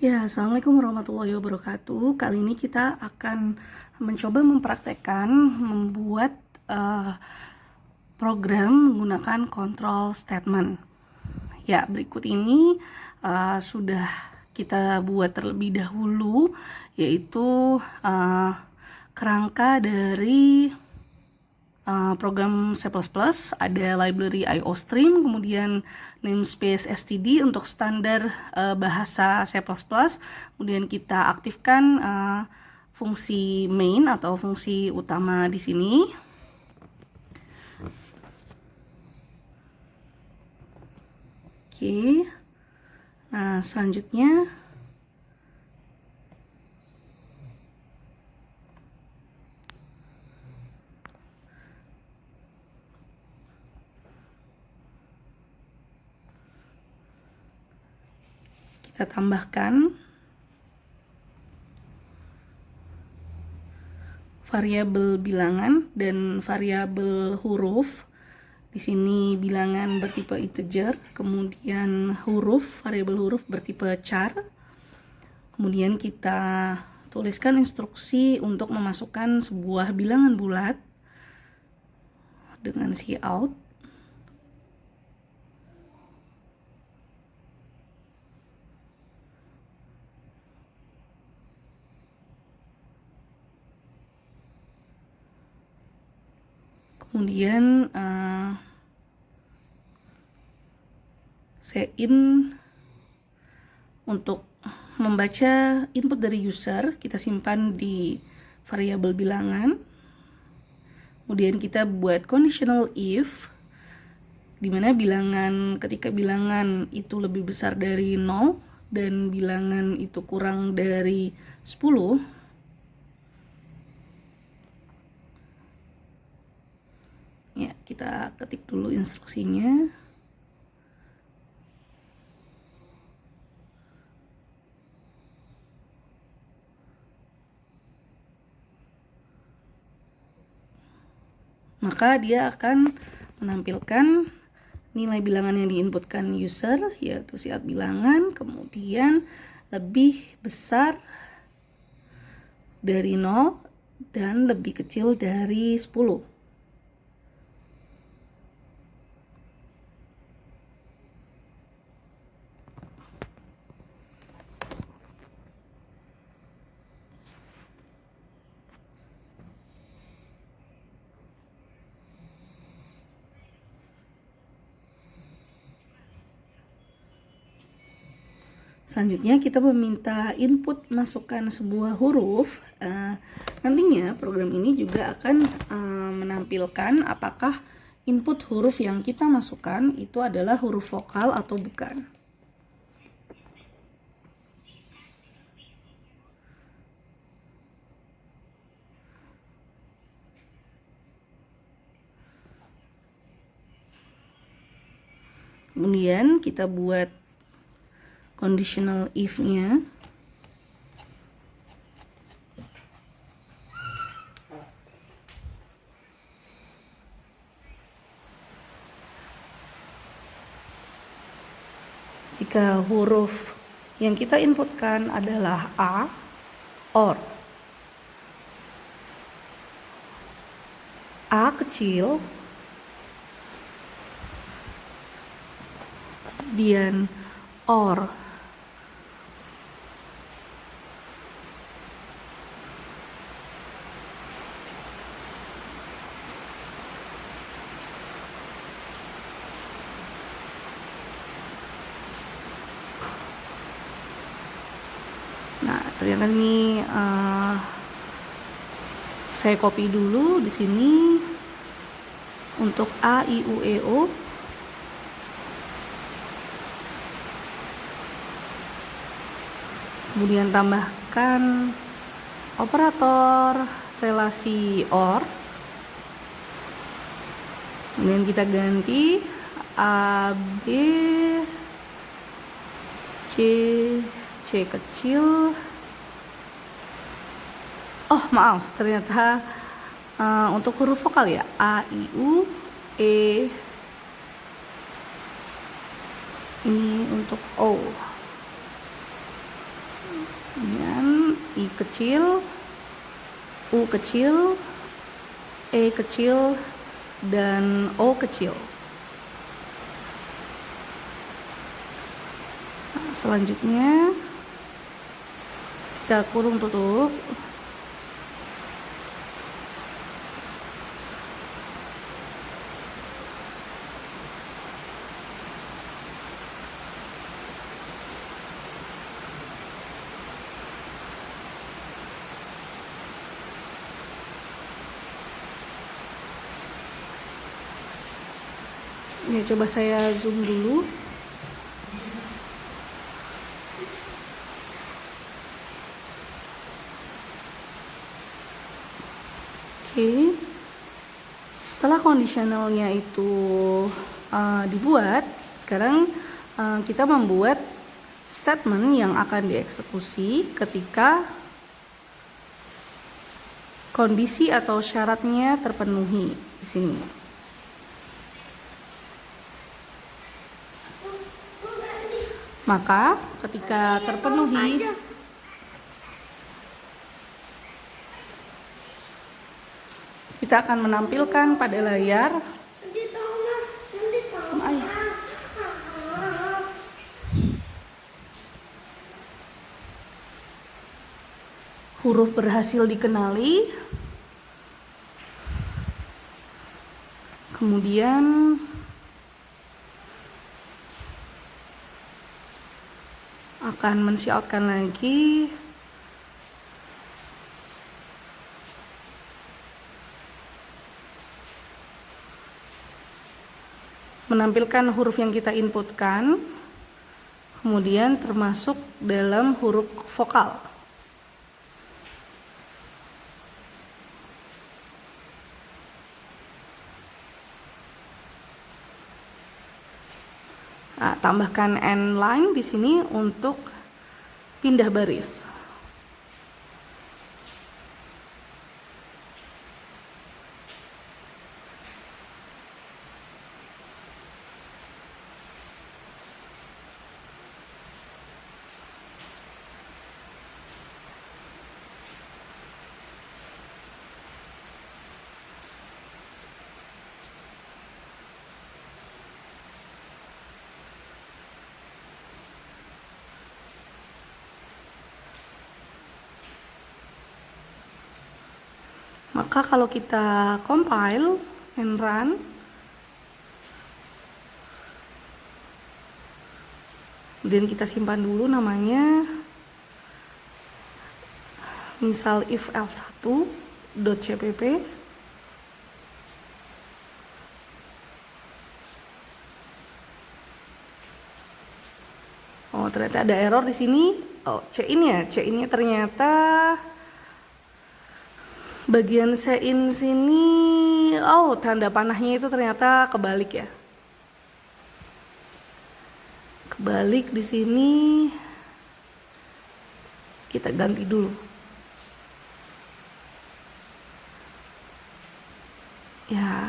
Ya, Assalamualaikum warahmatullahi wabarakatuh. Kali ini kita akan mencoba mempraktekkan membuat program menggunakan control statement. Ya, berikut ini sudah kita buat terlebih dahulu, yaitu kerangka dari program C++, ada library IOStream, kemudian namespace std untuk standar bahasa C++, kemudian kita aktifkan fungsi main atau fungsi utama di sini. Oke, nah selanjutnya kita tambahkan variabel bilangan dan variabel huruf. Di sini bilangan bertipe integer, kemudian variabel huruf bertipe char. Kemudian kita tuliskan instruksi untuk memasukkan sebuah bilangan bulat dengan cout. Kemudian in untuk membaca input dari user, kita simpan di variabel bilangan. Kemudian kita buat conditional if, dimana ketika bilangan itu lebih besar dari 0 dan bilangan itu kurang dari 10, ya, kita ketik dulu instruksinya. Maka dia akan menampilkan nilai bilangan yang diinputkan user, yaitu cout bilangan, kemudian lebih besar dari 0 dan lebih kecil dari 10. Selanjutnya kita meminta input masukkan sebuah huruf. Nantinya program ini juga akan menampilkan apakah input huruf yang kita masukkan itu adalah huruf vokal atau bukan. Kemudian kita buat conditional if-nya. Jika huruf yang kita inputkan adalah A, or A kecil, kemudian or nah, ternyata ini saya copy dulu di sini untuk A, I, U, E, O. Kemudian tambahkan operator relasi OR. Kemudian kita ganti A, B, C, C kecil. Oh maaf, ternyata untuk huruf vokal ya, A, I, U, E. Ini untuk O. Kemudian I kecil, U kecil, E kecil, dan O kecil. Nah, selanjutnya kita kurung tutup. Ya, coba saya zoom dulu. Oke. Setelah kondisionalnya itu dibuat, sekarang kita membuat statement yang akan dieksekusi ketika kondisi atau syaratnya terpenuhi di sini. Maka ketika terpenuhi, kita akan menampilkan pada layar sama ayah. Huruf berhasil dikenali. Kemudian akan men-shoutkan lagi menampilkan huruf yang kita inputkan, kemudian termasuk dalam huruf vokal. Nah, tambahkan end line di sini untuk pindah baris. Maka kalau kita compile and run, kemudian kita simpan dulu namanya, misal if l1.cpp, oh ternyata ada error di sini. Oh, C-in-nya ternyata bagian C-in sini, oh tanda panahnya itu ternyata kebalik ya. Kebalik di sini, kita ganti dulu. Ya,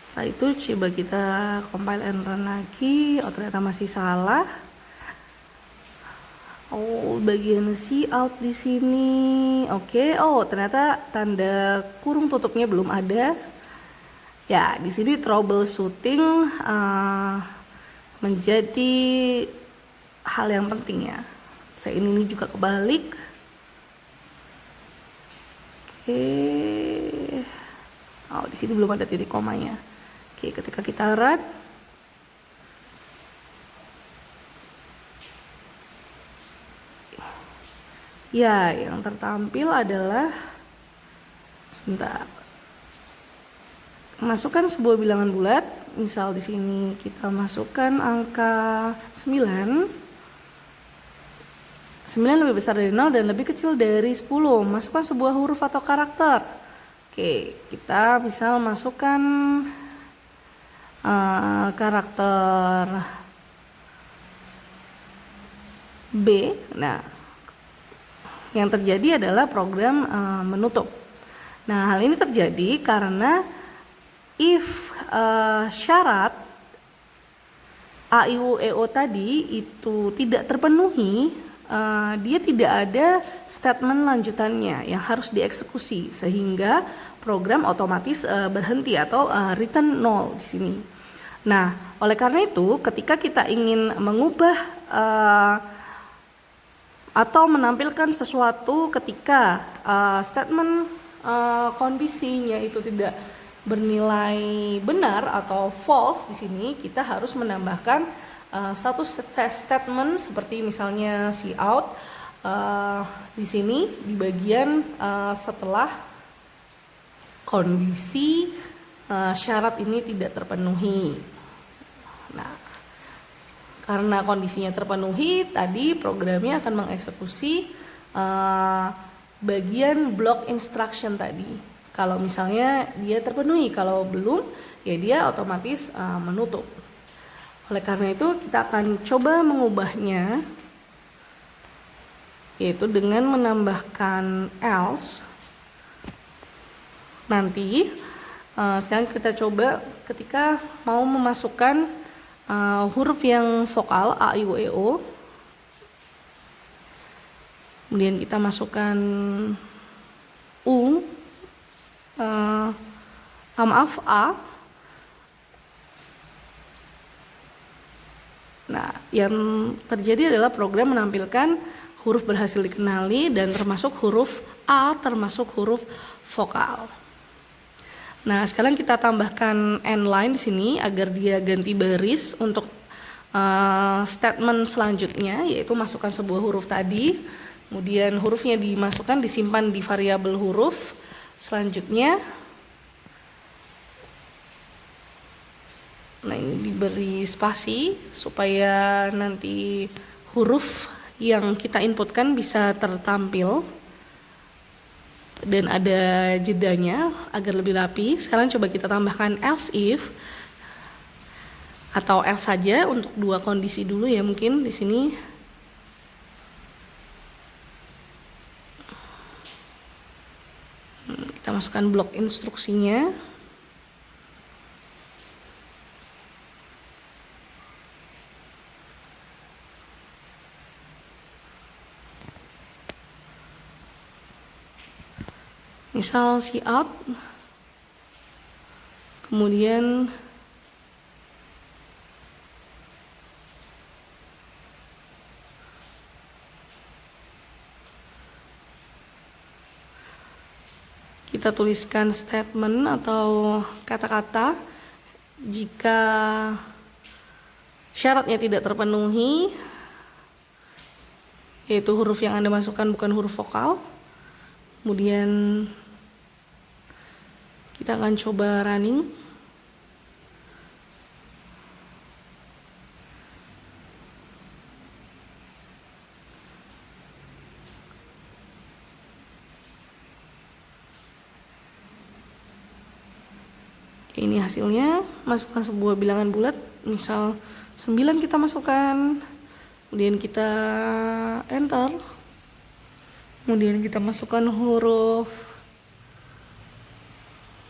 setelah itu coba kita compile and run lagi. Oh ternyata masih salah. Oh bagian C out di sini. Oke. Oh ternyata tanda kurung tutupnya belum ada. Ya di sini troubleshooting menjadi hal yang penting ya. Saya ini juga kebalik. Oke. Oh di sini belum ada titik komanya. Oke, ketika kita run, ya yang tertampil adalah, sebentar, masukkan sebuah bilangan bulat. Misal di sini kita masukkan angka 9. 9 lebih besar dari 0 dan lebih kecil dari 10. Masukkan sebuah huruf atau karakter. Oke, kita misal masukkan karakter B. Nah, yang terjadi adalah program menutup. Nah, hal ini terjadi karena if syarat A, I, U, E, O tadi itu tidak terpenuhi, dia tidak ada statement lanjutannya yang harus dieksekusi, sehingga program otomatis berhenti atau return 0 di sini. Nah, oleh karena itu ketika kita ingin mengubah atau menampilkan sesuatu ketika statement kondisinya itu tidak bernilai benar atau false, di sini kita harus menambahkan satu statement seperti misalnya cout di sini di bagian setelah kondisi syarat ini tidak terpenuhi. Nah, karena kondisinya terpenuhi, tadi programnya akan mengeksekusi bagian block instruction tadi. Kalau misalnya dia terpenuhi, kalau belum, ya dia otomatis menutup. Oleh karena itu kita akan coba mengubahnya, yaitu dengan menambahkan else. Nanti sekarang kita coba ketika mau memasukkan huruf yang vokal a, i, u, e, o, kemudian kita masukkan u, maaf a. Nah, yang terjadi adalah program menampilkan huruf berhasil dikenali dan termasuk huruf a, termasuk huruf vokal. Nah, sekarang kita tambahkan end line di sini agar dia ganti baris untuk statement selanjutnya, yaitu masukkan sebuah huruf tadi, kemudian hurufnya dimasukkan, disimpan di variabel huruf. Selanjutnya, nah ini diberi spasi supaya nanti huruf yang kita inputkan bisa tertampil dan ada jedanya agar lebih rapi. Sekarang coba kita tambahkan else if atau else saja untuk dua kondisi dulu ya, mungkin di sini. Kita masukkan blok instruksinya. Misal cout, kemudian kita tuliskan statement atau kata-kata jika syaratnya tidak terpenuhi, yaitu huruf yang Anda masukkan bukan huruf vokal. Kemudian kita akan coba running. Ini hasilnya, masukkan sebuah bilangan bulat, misal 9 kita masukkan, kemudian kita enter, kemudian kita masukkan huruf.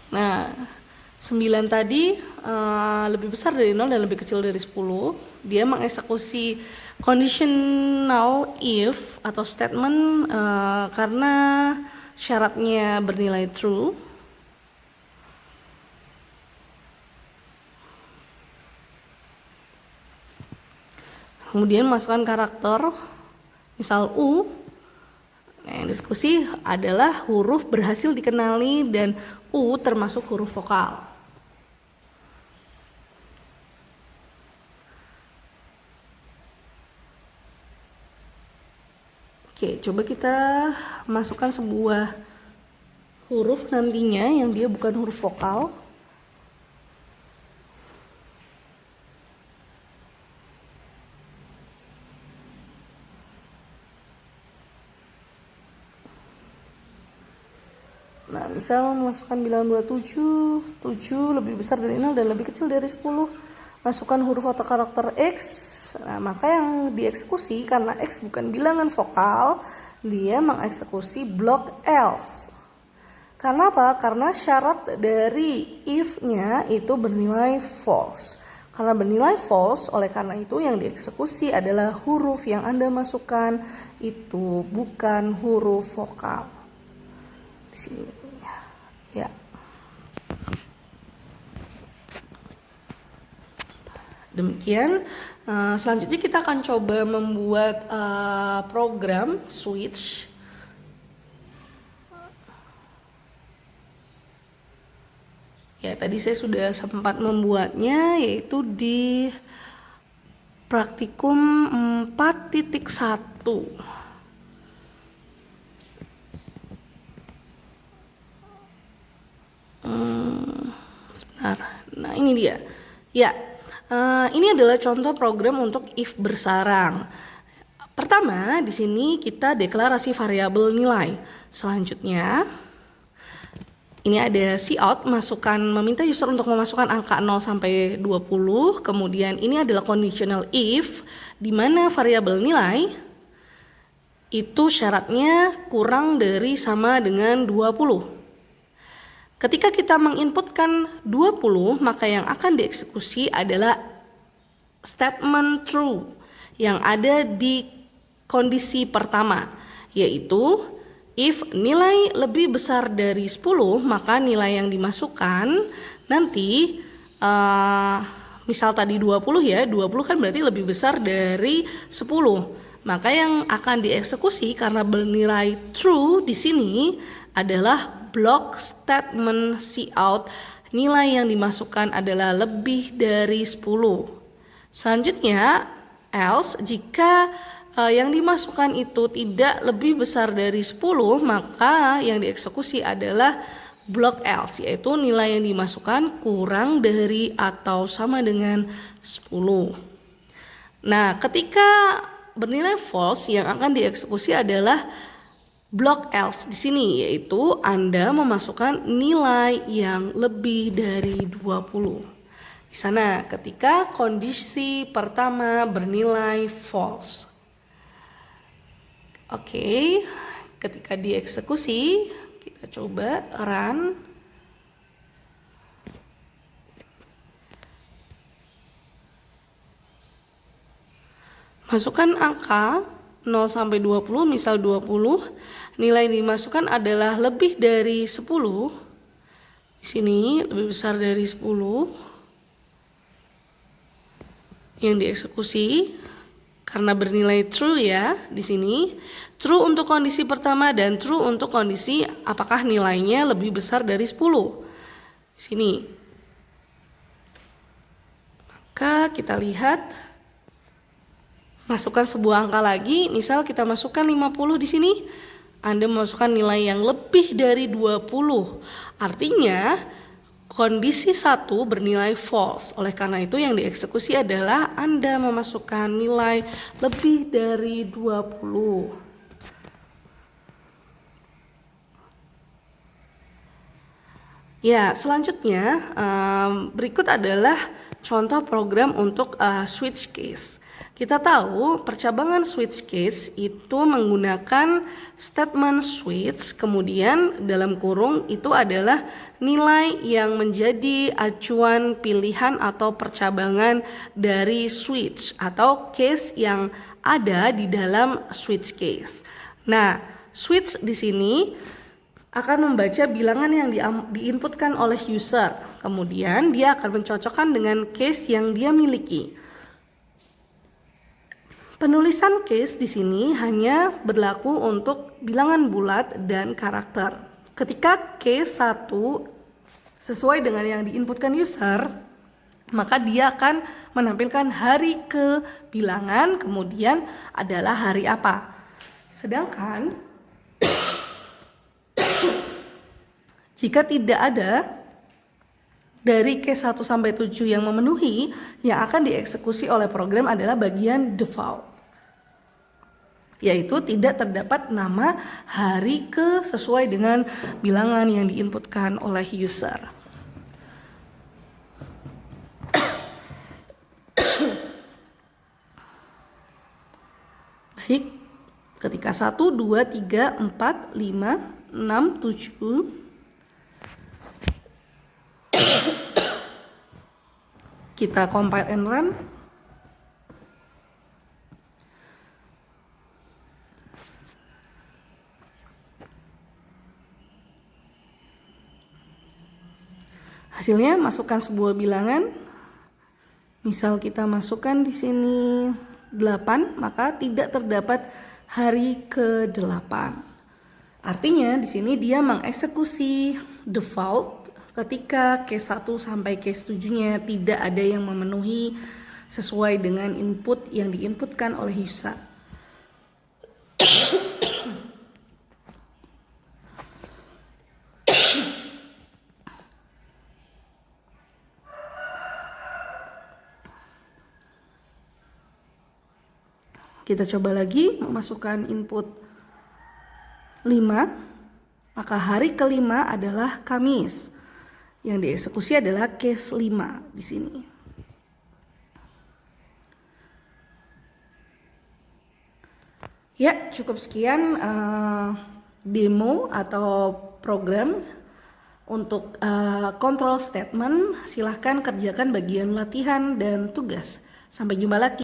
Nah, 9 tadi lebih besar dari 0 dan lebih kecil dari 10. Dia mengeksekusi conditional if atau statement karena syaratnya bernilai true. Kemudian masukkan karakter, misal U. Nah, yang diskusi adalah huruf berhasil dikenali dan U termasuk huruf vokal. Oke, coba kita masukkan sebuah huruf nantinya yang dia bukan huruf vokal. Nah, misal memasukkan bilangan bulat 7 lebih besar dari 0 dan lebih kecil dari 10. Masukkan huruf atau karakter X. Nah, maka yang dieksekusi karena X bukan bilangan vokal, dia mengeksekusi blok else. Karena apa? Karena syarat dari if-nya itu bernilai false. Karena bernilai false, oleh karena itu yang dieksekusi adalah huruf yang Anda masukkan itu bukan huruf vokal. Di sini. Ya. Demikian, selanjutnya kita akan coba membuat program switch. Ya, tadi saya sudah sempat membuatnya, yaitu di praktikum 4.1. Sebentar, nah ini dia. Ya. Ini adalah contoh program untuk if bersarang. Pertama, di sini kita deklarasi variabel nilai. Selanjutnya, ini ada cout, meminta user untuk memasukkan angka 0 sampai 20. Kemudian ini adalah conditional if, di mana variabel nilai itu syaratnya kurang dari sama dengan 20. Ketika kita menginputkan 20, maka yang akan dieksekusi adalah statement true yang ada di kondisi pertama, yaitu if nilai lebih besar dari 10, maka nilai yang dimasukkan nanti misal tadi 20 ya, 20 kan berarti lebih besar dari 10. Maka yang akan dieksekusi karena bernilai true di sini adalah block statement cout, nilai yang dimasukkan adalah lebih dari 10. Selanjutnya, else, jika yang dimasukkan itu tidak lebih besar dari 10, maka yang dieksekusi adalah block else, yaitu nilai yang dimasukkan kurang dari atau sama dengan 10. Nah, ketika bernilai false, yang akan dieksekusi adalah block else di sini, yaitu Anda memasukkan nilai yang lebih dari 20. Di sana ketika kondisi pertama bernilai false. Oke, ketika dieksekusi, kita coba run. Masukkan angka 0 sampai 20, misal 20, nilai yang dimasukkan adalah lebih dari 10. Di sini lebih besar dari 10. Yang dieksekusi karena bernilai true ya, di sini true untuk kondisi pertama dan true untuk kondisi apakah nilainya lebih besar dari 10. Di sini. Maka kita lihat, masukkan sebuah angka lagi, misal kita masukkan 50 di sini, Anda memasukkan nilai yang lebih dari 20. Artinya kondisi 1 bernilai false. Oleh karena itu yang dieksekusi adalah Anda memasukkan nilai lebih dari 20. Ya, selanjutnya berikut adalah contoh program untuk switch case. Kita tahu percabangan switch case itu menggunakan statement switch, kemudian dalam kurung itu adalah nilai yang menjadi acuan pilihan atau percabangan dari switch atau case yang ada di dalam switch case. Nah, switch di sini akan membaca bilangan yang diinputkan oleh user, kemudian dia akan mencocokkan dengan case yang dia miliki. Penulisan case di sini hanya berlaku untuk bilangan bulat dan karakter. Ketika case 1 sesuai dengan yang diinputkan user, maka dia akan menampilkan hari ke bilangan, kemudian adalah hari apa. Sedangkan jika tidak ada dari case 1 sampai 7 yang memenuhi, yang akan dieksekusi oleh program adalah bagian default, yaitu tidak terdapat nama hari ke sesuai dengan bilangan yang diinputkan oleh user. Baik, ketika 1, 2, 3, 4, 5, 6, 7 Kita compile and run. Hasilnya masukkan sebuah bilangan. Misal kita masukkan di sini 8, maka tidak terdapat hari ke-8. Artinya di sini dia mengeksekusi default ketika case 1 sampai case 7-nya tidak ada yang memenuhi sesuai dengan input yang diinputkan oleh user. Kita coba lagi memasukkan input 5, maka hari ke-5 adalah Kamis. Yang dieksekusi adalah case 5 di sini. Ya, cukup sekian demo atau program untuk control statement. Silahkan kerjakan bagian latihan dan tugas. Sampai jumpa lagi.